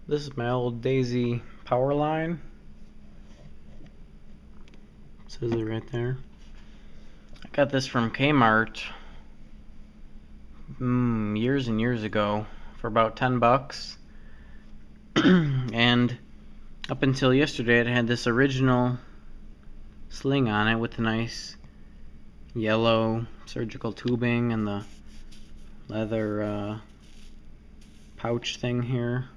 This is my old Daisy power line. Says it right there. I got this from Kmart years and years ago for about 10 bucks. And up until yesterday it had this original sling on it with the nice yellow surgical tubing and the leather pouch thing here.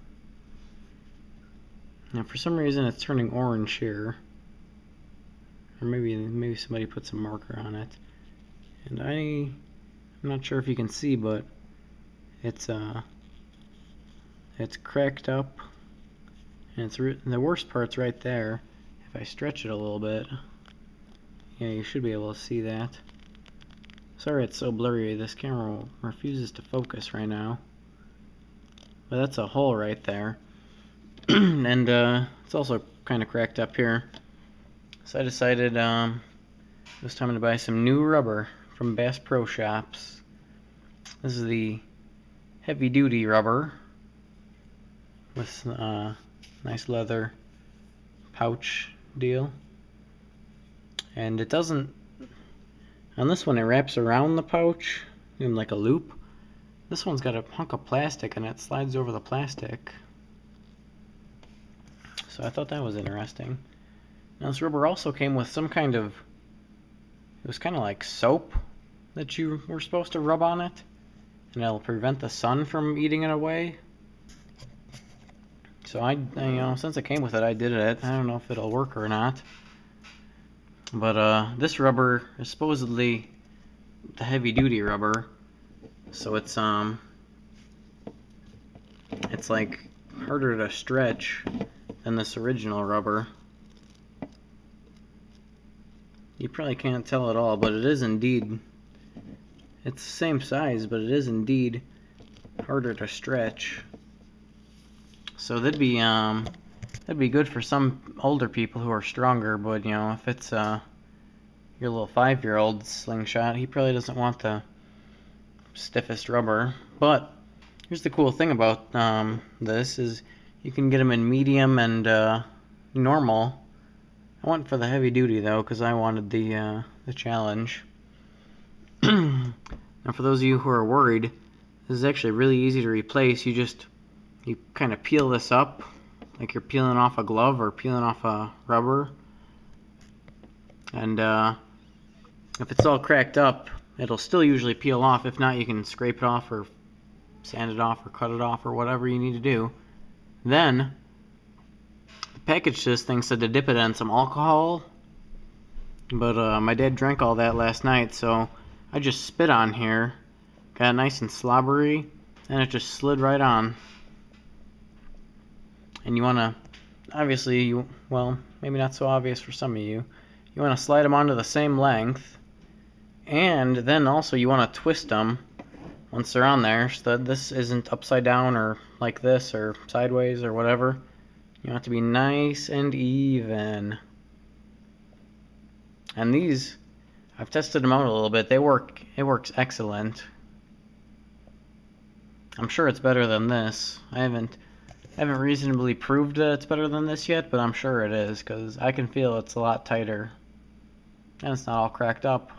Now for some reason it's turning orange here, or maybe somebody put some marker on it, and I'm not sure if you can see, but it's cracked up, and the worst part's right there. If I stretch it a little bit, yeah, you should be able to see that. Sorry it's so blurry, this camera refuses to focus right now, but that's a hole right there. And it's also kind of cracked up here, so I decided it was time to buy some new rubber from Bass Pro Shops. This is the heavy duty rubber with nice leather pouch deal, and it doesn't, on this one it wraps around the pouch in like a loop. This one's got a hunk of plastic and it slides over the plastic. So I thought that was interesting. Now this rubber also came with some kind of, it was kind of like soap that you were supposed to rub on it, and it'll prevent the sun from eating it away. So I since it came with it, I did it. I don't know if it'll work or not. But this rubber is supposedly the heavy duty rubber, so it's like harder to stretch than this original rubber. You probably can't tell at all, but it is indeed, it's the same size, but it is indeed harder to stretch. So that'd be good for some older people who are stronger, but you know, if it's your little 5-year-old slingshot, he probably doesn't want the stiffest rubber. But here's the cool thing about this is you can get them in medium and normal. I went for the heavy duty though, because I wanted the challenge. Now for those of you who are worried, this is actually really easy to replace. You kind of peel this up like you're peeling off a glove or peeling off a rubber, and if it's all cracked up, it'll still usually peel off. If not, you can scrape it off or sand it off or cut it off or whatever you need to do. Then the package to this thing said to dip it in some alcohol, but my dad drank all that last night, so I just spit on here, got it nice and slobbery, and it just slid right on. And you want to, obviously, well, maybe not so obvious for some of you, you want to slide them onto the same length, and then also you want to twist them once they're on there so that this isn't upside down or like this or sideways or whatever. You want it to be nice and even. And these, I've tested them out a little bit. It works excellent. I'm sure it's better than this. I haven't reasonably proved that it's better than this yet, but I'm sure it is, because I can feel it's a lot tighter. And it's not all cracked up.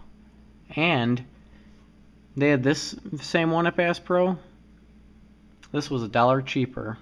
And they had this same one at Bass Pro. This was $1 cheaper.